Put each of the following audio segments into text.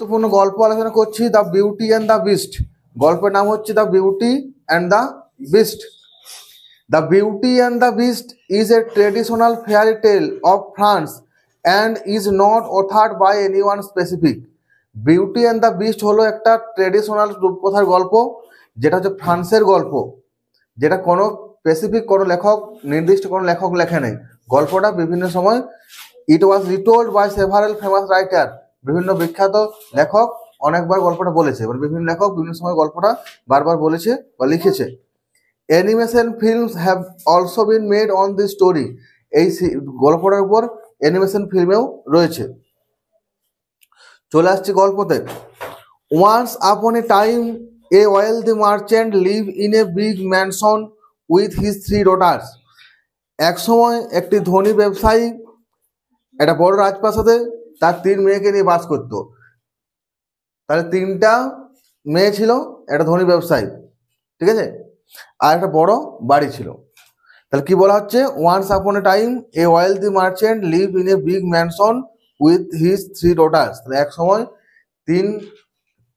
গুরুত্বপূর্ণ গল্প আলোচনা করছি the beauty and the beast. গল্পের নাম হচ্ছে the beauty and the beast. The beauty and the beast is a traditional fairy tale of France and is not authored by any one specific. Beauty and the beast হলো একটা traditional রূপকথার গল্প, যেটা হচ্ছে ফ্রান্সের গল্প, যেটা কোনো স্পেসিফিক কোনো লেখক, নির্দিষ্ট কোনো লেখক লেখে নেই। গল্পটা বিভিন্ন সময় ইট ওয়াজ রিটোল্ড বাই সেভারাল ফেমাস রাইটার, বিভিন্ন বিখ্যাত লেখক অনেকবার গল্পটা বলেছে, মানে বিভিন্ন লেখক বিভিন্ন সময় গল্পটা বারবার বলেছে বা লিখেছে। Animation films have also been made on this story. এই গল্পটার উপর অ্যানিমেশন ফিল্মেও রয়েছে। চলে আসছে গল্পতে। Once upon a time a wealthy merchant live in a big mansion with his 3 daughters. এক সময় একটি ধনী ব্যবসায়ী একটা বড় রাজপ্রাসাদে তার 3 মেয়েকে নিয়ে বাস করত। তাহলে 3টা মেয়ে ছিল, একটা ধনী ব্যবসায়ী, ঠিক আছে, আর একটা বড় বাড়ি ছিল। তাহলে কি বলা হচ্ছে? Once upon a time a wealthy merchant live in a big mansion with his 3 daughters. তাহলে এক সময় 3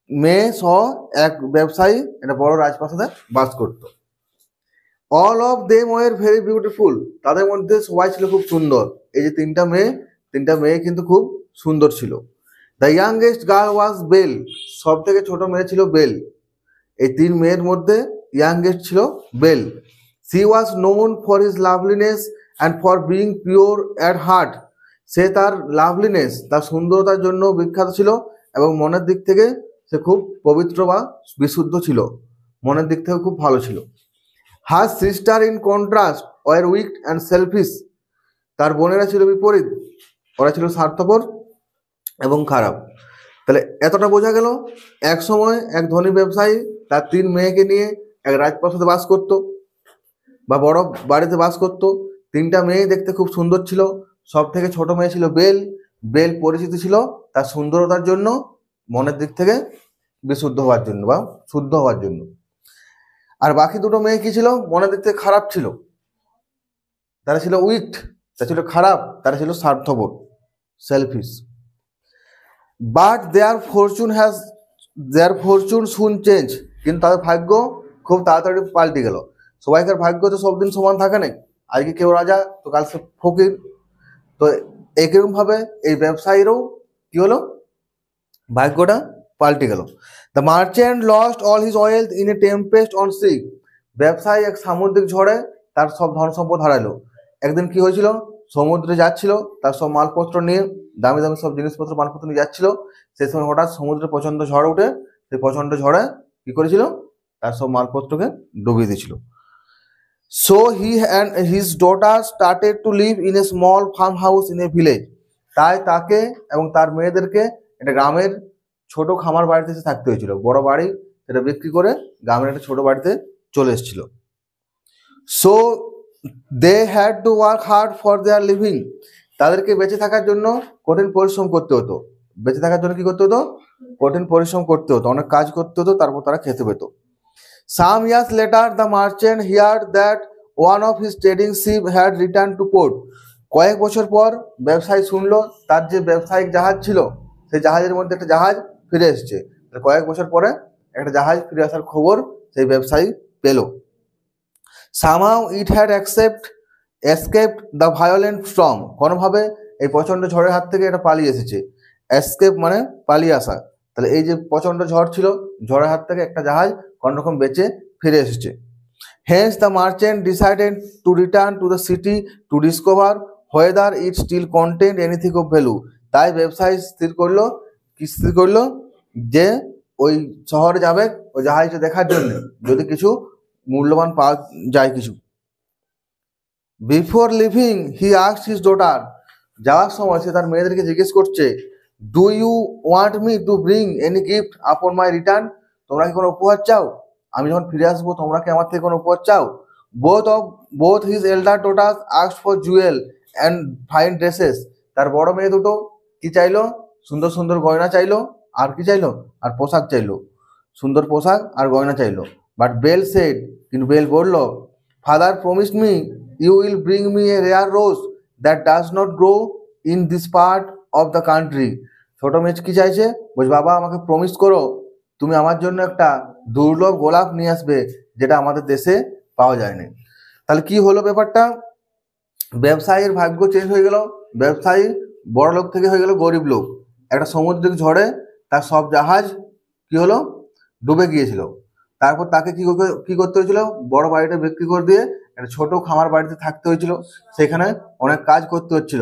মেয়ে সহ এক ব্যবসায়ী একটা বড় রাজপ্রাসাদে বাস করত। All of them were very beautiful. তাদের মধ্যে সবাই ছিল খুব সুন্দর। এই যে 3টা মেয়ে কিন্তু খুব সুন্দর ছিল। The youngest girl was Belle. সব থেকে ছোট মেয়ে ছিল বেল। এই 3 মেয়ের মধ্যে ইয়াংগেস্ট ছিল Belle. She was known for his loveliness and for being pure at heart. সে তার লাভলিনেস, তার সুন্দরতার জন্য বিখ্যাত ছিল এবং মনের দিক থেকে সে খুব পবিত্র বা বিশুদ্ধ ছিল, মনের দিক থেকে খুব ভালো ছিল। Her sister in contrast were weak and selfish. তার বোনেরা ছিল বিপরীত, ওরা ছিল স্বার্থপর এবং খারাপ। তাহলে এতটা বোঝা গেল, এক সময় এক ধনী ব্যবসায়ী তার 3 মেয়েকে নিয়ে এক রাজপ্রাসাদে বাস করত বা বড় বাড়িতে বাস করত। 3টা মেয়ে দেখতে খুব সুন্দর ছিল। সব থেকে ছোট মেয়ে ছিল বেল। বেল পরিচিত ছিল তার সুন্দরতার জন্য, মনের দিক থেকে বিশুদ্ধ হওয়ার জন্য বা শুদ্ধ হওয়ার জন্য। আর বাকি 2টো মেয়ে কি ছিল? মনের দিক থেকে খারাপ ছিল, তারা ছিল উইকড, তারা ছিল খারাপ, তারা ছিল স্বার্থপর, selfish. But their fortune soon change. কিন্তু তাদের ভাগ্য খুব তাড়াতাড়ি পাল্টে গেল। সবাইকার ভাগ্য তো সব দিন সমান থাকে না, আজকে কেউ রাজা তো কাল সে ফকির। তো একরকমভাবে এই ব্যবসায়ীরও কি হলো, ভাগ্যটা পাল্টে গেল। The merchant lost all his wealth in a tempest on sea. ব্যবসায়ী এক সামুদ্রিক ঝড়ে তার সব ধন সম্পদ হারাইলো। একদিন কি হয়েছিল, সমুদ্রে যাচ্ছিল, তার সব মালপত্র নিয়ে, দামি দামি সব জিনিসপত্র মালপত্র নিয়ে যাচ্ছিল। সেই সময় হঠাৎ সমুদ্রে প্রচণ্ড ঝড় উঠে, সেই প্রচণ্ড ঝড়ে কি করেছিল, তার সব মালপত্রকে ডুবিয়ে দিয়েছিল। So he and his daughter started to leave in a small farm house in a village. তাই তাকে এবং তার মেয়েদেরকে একটা গ্রামের ছোট খামার বাড়িতে এসে থাকতে হয়েছিল। বড় বাড়ি সেটা বিক্রি করে গ্রামের একটা ছোট বাড়িতে চলে এসেছিল। So they had to work hard for their living. তাদেরকে বেঁচে থাকার জন্য কঠিন পরিশ্রম করতে হতো। বেঁচে থাকার জন্য কি করতে হতো? কঠিন পরিশ্রম করতে হতো, অনেক কাজ করতে হতো, তারপর তারা খেতে পেত। Some years later the merchant heard that one of his trading ship had return to port. কয়েক বছর পর ব্যবসায়ী শুনলো তার যে ব্যবসায়িক জাহাজ ছিল, সেই জাহাজের মধ্যে একটা জাহাজ ফিরে এসছে। কয়েক বছর পরে একটা জাহাজ ফিরে আসার খবর সেই ব্যবসায়ী পেল। Somehow it had escaped the violent storm. কোনোভাবে এই প্রচণ্ড ঝড়ের হাত থেকে এটা পালিয়ে এসেছে। এসকেপ মানে পালিয়ে আসা। তাহলে এই যে প্রচণ্ড ঝড় ছিল, ঝড়ের হাত থেকে একটা জাহাজ কোনোরকম বেঁচে ফিরে এসেছে। Hence the merchant decided to return to the city to discover whether it still content anything of value. তাই ব্যবসায়ী স্থির করলো যে ওই শহরে যাবে ওই জাহাজটা দেখার জন্য, যদি কিছু মূল্যবান পাওয়া যায় কিছু। Before living he asked his daughter. যাওয়ার সময় সে তার মেয়েদেরকে জিজ্ঞেস করছে, do you want me to bring any gift upon my return? তোমরা কি কোনো উপহার চাও? আমি যখন ফিরে আসবো তোমরা কি আমার থেকে কোনো উপহার চাও? Both his এল্ডার daughters asked for Jewel and fine dresses. তার বড় মেয়ে দুটো কি চাইলো? সুন্দর সুন্দর গয়না চাইলো। আর কি চাইলো? আর পোশাক চাইলো, সুন্দর পোশাক আর গয়না চাইলো। বাট বেল সেড, কিন্তু বেল বলল, father promised me you will bring me a rare rose that does not grow in this part of the country. ছোট মেয়ে কি চাইছে, বলছে বাবা আমাকে প্রমিস করো তুমি আমার জন্য একটা দুর্লভ গোলাপ নিয়ে আসবে যেটা আমাদের দেশে পাওয়া যায়নি। তাহলে কি হলো ব্যাপারটা, ব্যবসায়ীর ভাগ্য চেঞ্জ হয়ে গেল, ব্যবসায়ী বড় লোক থেকে হয়ে গেল গরিব লোক। একটা সামুদ্রিক ঝড়ে তার সব জাহাজ কি হলো, ডুবে গিয়েছিল। তারপর তাকে কি করতে হয়েছিল, বড় বাড়িটা বিক্রি করে দিয়ে একটা ছোট খামার বাড়িতে থাকতে হয়েছিল, সেখানে অনেক কাজ করতে হচ্ছিল,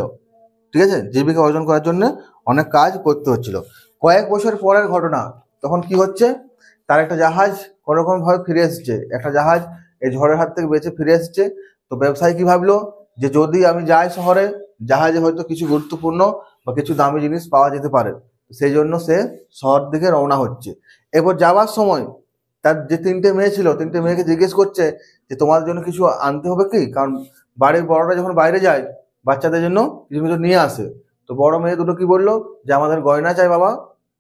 ঠিক আছে, জীবিকা অর্জন করার জন্য অনেক কাজ করতে হচ্ছিল। কয়েক বছর পরের ঘটনা, তখন কি হচ্ছে, তার একটা জাহাজ কোনোরকম ভাবে ফিরে এসেছে, একটা জাহাজ এই ঝড়ের হাত থেকে বেঁচে ফিরে এসেছে। তো ব্যবসায়ী কি ভাবলো যে যদি আমি যাই শহরে, জাহাজে হয়তো কিছু গুরুত্বপূর্ণ বা কিছু দামি জিনিস পাওয়া যেতে পারে, সেই জন্য সে শহর দিকে রওনা হচ্ছে। এরপর যাওয়ার সময় তার যে তিনটে মেয়ে ছিল, তিনটে মেয়েকে জিজ্ঞেস করছে যে তোমাদের জন্য কিছু আনতে হবে কি, কারণ বাড়ির বড়রা যখন বাইরে যায় বাচ্চাদের জন্য কিছু কিছু নিয়ে আসে। তো বড় মেয়ে দুটো কি বললো যে আমাদের গয়না চাই বাবা,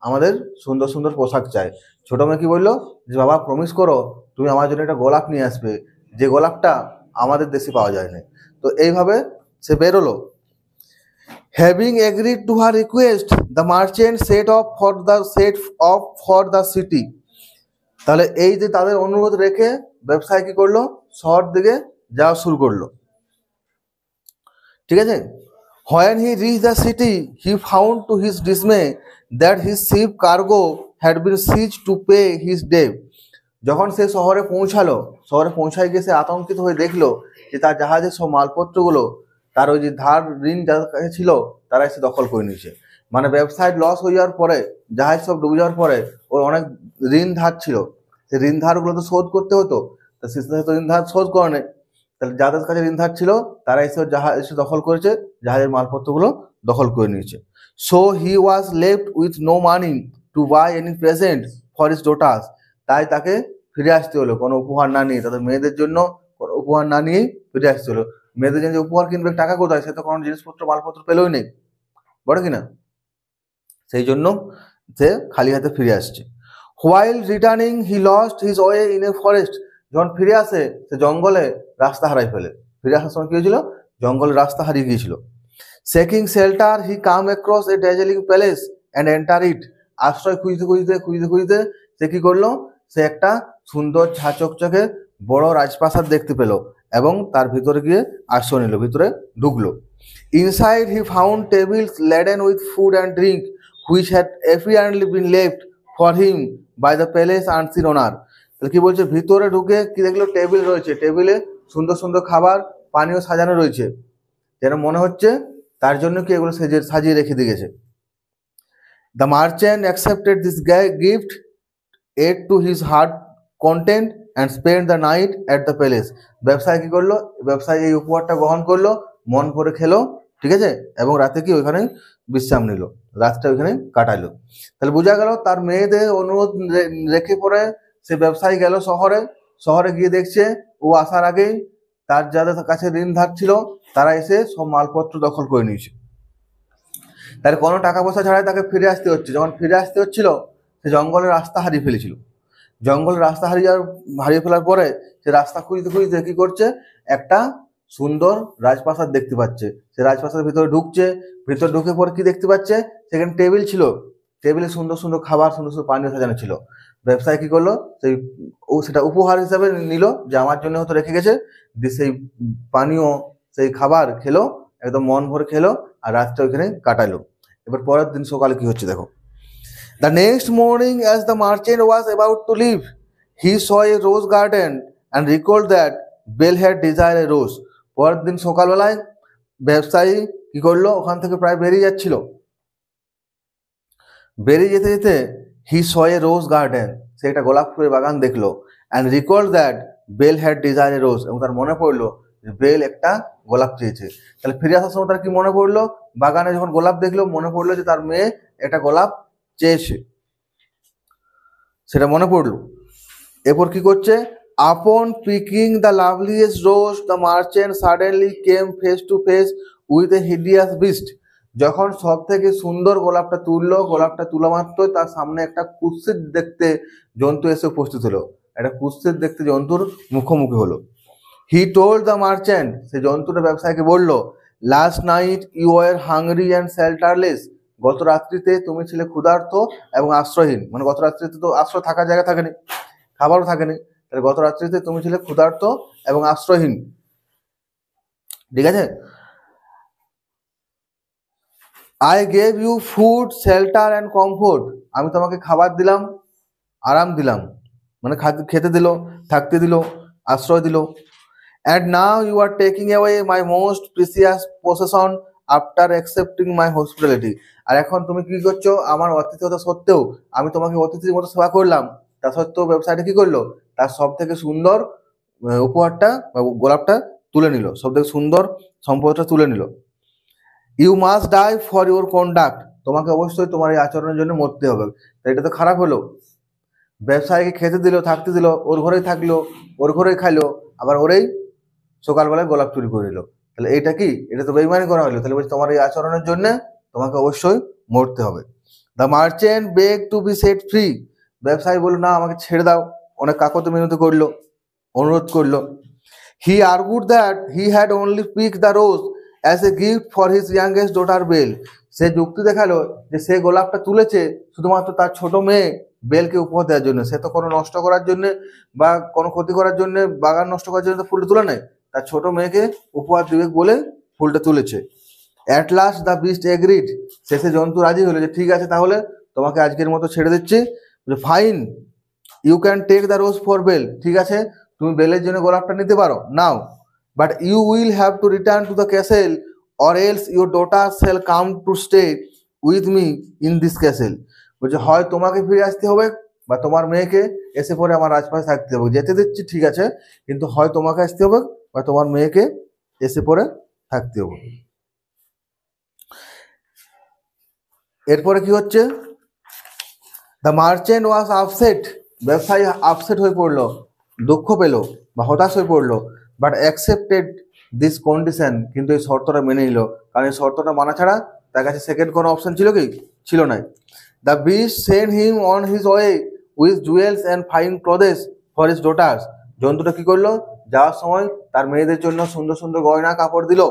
আমাদের সুন্দর সুন্দর পোশাক চাই। ছোট মেয়ে কি বললো যে বাবা প্রমিস করো তুমি আমার জন্য একটা গোলাপ নিয়ে আসবে, যে গোলাপটা আমাদের দেশে পাওয়া যায় না। তো এইভাবে সে বেরোলো। Having agreed to her request the merchant set of for the city. তাহলে এই যে তাদের অনুরোধ রেখে ব্যবসায়ী কি করলো, শহর দিকে যাওয়া শুরু করলো, ঠিক আছে। When he reached the city, he found to his dismay that his ship cargo had been seized to pay his debt. যখন সে শহরে পৌঁছালো, শহরে পৌঁছায় গিয়ে সে আতঙ্কিত হয়ে দেখলো যে তার জাহাজের সব মালপত্রগুলো, তার ওই যে ধার ঋণ যাদের কাছে ছিল তারা এসে দখল করে নিয়েছে। মানে ব্যবসায় লস হয়ে যাওয়ার পরে, জাহাজ সব ডুবে যাওয়ার পরে ওর অনেক ঋণ ধার ছিল, সেই ঋণ ধারগুলো তো শোধ করতে হতো, তা সে তো ঋণ ধার শোধ করে নেই। তাহলে যাদের কাছে ঋণ ধার ছিল তারা এসে দখল করেছে, জাহাজের মালপত্রগুলো দখল করে নিয়েছে। So he was left with no money to buy any present for his daughters. তাই তাকে ফিরে আসতে হলো কোনো উপহার না নিয়ে, তাদের মেয়েদের জন্য কোনো উপহার না নিয়েই ফিরে আসতে হলো। মেয়েদের জন্য যে উপহার কিনবে টাকা কোথায়, সে তো কোনো জিনিসপত্র মালপত্র পেলেই নেই, বড় কিনা, সেই জন্য সে খালি হাতে ফিরে আসছে। While returning he lost his way in a forest. যখন ফিরে আসে সে জঙ্গলে রাস্তা হারাই ফেলে। ফিরে আসার সময় কি হয়েছিল, জঙ্গলে রাস্তা হারিয়ে গিয়েছিল। Seeking shelter he came across a dazzling palace and enter it. আশ্রয় খুঁজতে সে কি করলো, সে একটা সুন্দর ঝাঁচকচকে বড় রাজপ্রাসাদ দেখতে পেল এবং তার ভিতরে গিয়ে আশ্রয় নিল, ভিতরে ঢুকলো। Inside he found tables laden with food and drink which had apparently been left for him by the palace unseen owner. তাহলে কি বলছে, ভিতরে ঢুকে কি দেখলো, টেবিল রয়েছে, টেবিলে সুন্দর সুন্দর খাবার পানীয় সাজানো রয়েছে, যেন মনে হচ্ছে তার জন্য কি এগুলো সাজিয়ে রেখে দিয়ে গেছে। The merchant accepted this gift, ate to his heart content and spend the night at the palace. ব্যবসায়ী কি করলো, ব্যবসায়ী এই উপহারটা গ্রহণ করলো, মন ভরে খেলো, ঠিক আছে, এবং রাতে কি ওইখানে বিশ্রাম নিল, রাতটা ওইখানে কাটাইলো। তাহলে বোঝা গেল তার মেয়েদের অনুরোধ রেখে পরে সে ব্যবসায়ী গেল শহরে। শহরে গিয়ে দেখছে ও আসার আগেই তার যাদের কাছে ঋণ ধার ছিল তারা এসে সব মালপত্র দখল করে নিয়েছে। তার কোনো টাকা পয়সা ছাড়াই তাকে ফিরে আসতে হচ্ছে। যখন ফিরে আসতে হচ্ছিল সে জঙ্গলের রাস্তা হারিয়ে ফেলেছিল। জঙ্গলের রাস্তা হারিয়ে ফেলার পরে সে রাস্তা খুঁজতে কি করছে, একটা সুন্দর রাজপ্রাসাদ দেখতে পাচ্ছে। সে রাজপ্রাসাদের ভিতরে ঢুকছে, ভিতরে ঢুকে পরে কি দেখতে পাচ্ছে, সেখানে টেবিল ছিল, টেবিলে সুন্দর সুন্দর খাবার, সুন্দর সুন্দর পানীয় সাজানো ছিল। ব্যবসায়ী কি করলো, সেটা উপহার হিসাবে নিল, যে আমার জন্য হয়তো রেখে গেছে, সেই পানীয় সেই খাবার খেলো, একদম মন ভরে খেলো আর রাতটা ওইখানে কাটাইলো। এবার পরের দিন সকালে কি হচ্ছে দেখো। The next morning, as the merchant was about to leave, he saw a rose garden and recalled that Belle had desired a rose. পরের দিন সকালবেলায় ব্যবসায়ী কি করলো, ওখান থেকে প্রায় বেরিয়ে যাচ্ছিল, বেরিয়ে যেতে যেতে হি স এ রোজ গার্ডেন, সে একটা গোলাপ ফুলের বাগান দেখলো। And recall that Belle had desire a rose, এবং তার মনে পড়লো যে বেল একটা গোলাপ চেয়েছে। তাহলে ফিরে আসার সময় তার কি মনে পড়লো, বাগানে যখন গোলাপ দেখলো মনে পড়লো যে তার মেয়ে একটা গোলাপ চেয়েছে, সেটা মনে পড়লো। এরপর কি করছে, upon picking the loveliest rose the merchant suddenly came face to face with a hideous beast. যখন সব থেকে সুন্দর গোলাপটা তুললো, গোলাপটা তোলা মাত্রই তার সামনে একটা কুৎসিত দেখতে জন্তু এসে উপস্থিত হলো, একটা কুৎসিত দেখতে জন্তুর মুখোমুখি হলো। হি টোল্ড দ্য মার্চেন্ট, সে জন্তুটা ব্যবসায়ীকে বললো, last night you were hungry and shelterless, গত রাত্রিতে তুমি ছিলে ক্ষুধার্ত এবং আশ্রয়হীন, মানে গত রাত্রিতে তো আশ্রয় থাকার জায়গা থাকেনি, খাবারও থাকেনি, তাহলে গত রাত্রিতে তুমি ছিলে ক্ষুধার্ত এবং আশ্রয়হীন। ঠিক আছে, I gave you food shelter and comfort, আমি তোমাকে খাবার দিলাম, আরাম দিলাম, মানে খেতে দিল, থাকতে দিল, আশ্রয় দিল। And now you are taking away my most precious possession after accepting my hospitality, আর এখন তুমি কি করছো, আমার অতিথিয়তা সত্ত্বেও আমি তোমাকে অতিথির মতো সেবা করলাম, তা সত্ত্বেও ব্যবসায়ীটা কি করলো, তার সব থেকে সুন্দর উপহারটা বা গোলাপটা তুলে নিল, সব থেকে সুন্দর সম্পদটা তুলে নিল। You must die for your conduct, তোমাকে অবশ্যই তোমার এই আচরণের জন্য মরতে হবে। তাই এটা তো খারাপ হলো, ব্যবসায়ীকে খেতে দিল, থাকতে দিল, ওর ঘরেই থাকলো, ওর ঘরেই খাইলো, আবার ওরেই সকালবেলায় গোলাপ চুরি করে দিল, তাহলে এটা কি, এটা তো বেইমানি করা হলো। তাহলে বলছি তোমার এই আচরণের জন্য তোমাকে অবশ্যই মরতে হবে। The merchant beg to be set free, ব্যবসায়ী বলল না আমাকে ছেড়ে দাও, অনেক কাকতি মিনতি করলো, অনুরোধ করলো। He argued that he had only pick the rose as a gift for his youngest daughter Belle, সে যুক্তি দেখালো যে সে গোলাপটা তুলেছে শুধুমাত্র তার ছোট মেয়ে বেলকে উপহার দেওয়ার জন্য, সে তো কোনো নষ্ট করার জন্য বা কোনো ক্ষতি করার জন্য, বাগান নষ্ট করার জন্য তো ফুলটা তুলে নেয়, তার ছোট মেয়েকে উপহার দিবে বলে ফুলটা তুলেছে। At last the beast agreed, শেষে জন্তু রাজি হলো যে ঠিক আছে তাহলে তোমাকে আজকের মতো ছেড়ে দিচ্ছি, fine you can take the rose for Belle, ঠিক আছে তুমি বেলের জন্য গোলাপটা নিতে পারো now, but you will have to return to the castle or else your daughter shall come to stay with me in this castle, বলছে হয় তোমাকে ফিরে আসতে হবে বা তোমার মেয়েকে এসে পরে আমার রাজপাশে থাকতে হবে, যেতে দিচ্ছি ঠিক আছে, কিন্তু হয় তোমাকে আসতে হবে বা তোমার মেয়েকে এসে পরে থাকতে হবে। এরপরে কি হচ্ছে, দ্য মার্চেন্ট ওয়াজ আপসেট, ব্যবসায়ী আপসেট হয়ে পড়লো, দুঃখ পেল বা হতাশ হয়ে পড়লো, বাট অ্যাকসেপ্টেড দিস কন্ডিশন, কিন্তু এই শর্তটা মেনে নিল, কারণ এই শর্তটা মানা ছাড়া তার কাছে সেকেন্ড কোনো অপশন ছিল কি, ছিল না। The beast send him on his way with jewels and fine clothes for his daughters, জন্তুটা কি করলো, যাওয়ার সময় তার মেয়েদের জন্য সুন্দর সুন্দর গয়না কাপড় দিল।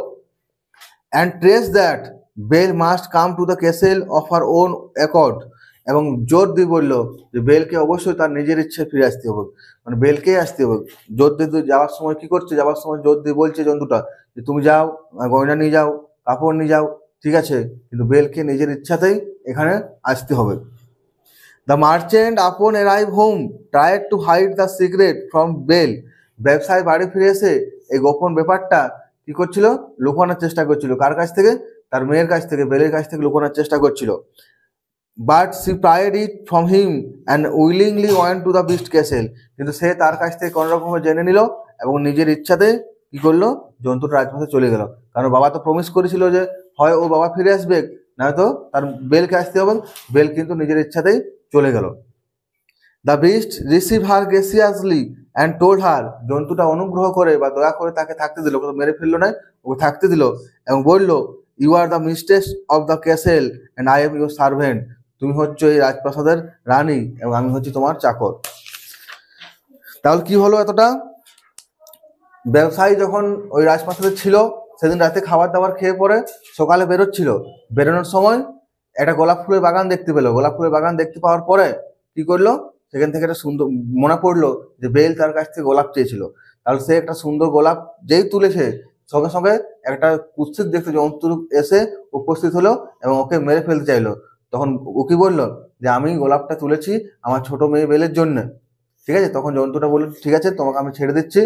And trace that Belle must come to the castle of her own accord, এবং জোর দিয়ে বললো যে বেলকে অবশ্যই তার নিজের ইচ্ছে ফিরে আসতে হবে, মানে বেলকেই আসতে হবে। জোর দিয়ে যাওয়ার সময় কি করছে, যাওয়ার সময় জোর দিয়ে বলছে জন্তুটা যে তুমি যাও, গয়না নিয়ে যাও, কাপড় নিয়ে যাও, ঠিক আছে, কিন্তু বেলকে নিজের ইচ্ছাতেই এখানে আসতে হবে। The merchant upon arrive home tried to hide the secret from Belle, ব্যবসায় বাড়ি ফিরে এসে এই গোপন ব্যাপারটা কি করছিল, লুকানোর চেষ্টা করছিল, কার কাছ থেকে, তার মেয়ের কাছ থেকে, বেলের কাছ থেকে লুকানোর চেষ্টা করছিল। But she pried it from him and willingly went to the beast castle, কিন্তু সে তার কাছ থেকে কোনো রকমে জেনে নিল এবং নিজের ইচ্ছাতে কি করলো, জন্তুটা রাজপথে চলে গেল, কারণ বাবা তো প্রমিস করেছিল যে হয় ও বাবা ফিরে আসবে, নয়তো তার বেলকে আসতে হবে, বেল কিন্তু নিজের ইচ্ছাতেই চলে গেল। The beast receive her graciously and told her, জন্তুটা অনুগ্রহ করে বা দয়া করে তাকে থাকতে দিল, মেরে ফেললো না, ওকে থাকতে দিল এবং বললো you are the mistress of the castle and I am your servant, তুমি হচ্ছে এই রাজপ্রাসাদের রানী এবং আমি হচ্ছি তোমার চাকর। তাহলে কি হলো, এতটা ব্যবসায়ী যখন ওই রাজপ্রাসাদে ছিল, সেদিন রাতে খাবার দাবার খেয়ে পরে সকালে বেরোচ্ছিল, বেরোনোর সময় একটা গোলাপ ফুলের বাগান দেখতে পেলো, গোলাপ ফুলের বাগান দেখতে পাওয়ার পরে কি করলো, সেখান থেকে একটা সুন্দর মনে পড়লো যে বেল তার কাছ থেকে গোলাপ চেয়েছিল, তাহলে সে একটা সুন্দর গোলাপ যেই তুলেছে সঙ্গে সঙ্গে একটা কুৎসিত দেখতে জন্তু এসে উপস্থিত হলো এবং ওকে মেরে ফেলতে চাইলো। তখন ও কি বললো যে আমি গোলাপটা তুলেছি আমার ছোট মেয়ে বেলের জন্য, ঠিক আছে, তখন জন্তুটা বলল ঠিক আছে তোমাকে আমি ছেড়ে দিচ্ছি,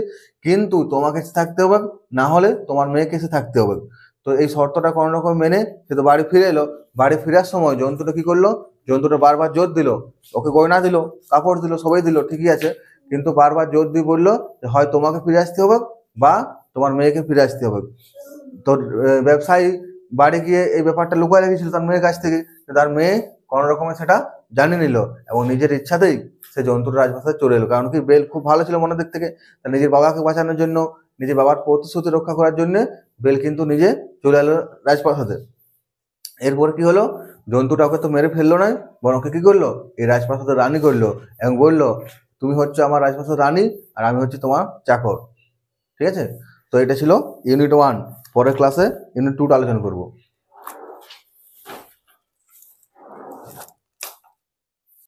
কিন্তু তোমাকে এসে থাকতে হবে, না হলে তোমার মেয়েকে এসে থাকতে হবে। তো এই শর্তটা কোনো রকম মেনে সে তো বাড়ি ফিরে এলো, বাড়ি ফেরার সময় জন্তুটা কি করলো, জন্তুটা বারবার জোর দিল, ওকে গয়না দিল, কাপড় দিল, সবাই দিল, ঠিকই আছে, কিন্তু বারবার জোর দিয়ে বললো যে হয় তোমাকে ফিরে আসতে হবে বা তোমার মেয়েকে ফিরে আসতে হবে। তো ব্যবসায়ী বাড়ি গিয়ে এই ব্যাপারটা লুকায় রেখেছিল তার মেয়ের কাছ থেকে, তার মেয়ে কোনো রকমে সেটা জানিয়ে নিল এবং নিজের ইচ্ছাতেই সে জন্তুর রাজপ্রাসাদে চলে এলো, কারণ কি বেল খুব ভালো ছিল মনের দিক থেকে, নিজের বাবাকে বাঁচানোর জন্য, নিজের বাবার প্রতিশ্রুতি রক্ষা করার জন্য বেল কিন্তু নিজে চলে এলো রাজপ্রাসাদে। এরপর কি হলো, জন্তুটা ওকে তো মেরে ফেললো না, বরং ওকে কি করলো, এই রাজপ্রাসাদের রানী করলো এবং বললো তুমি হচ্ছে আমার রাজপ্রাসাদের রানী আর আমি হচ্ছে তোমার চাকর। ঠিক আছে, তো এটা ছিল ইউনিট 1, পরের ক্লাসে ইউনিট 2টা আলোচনা করবো।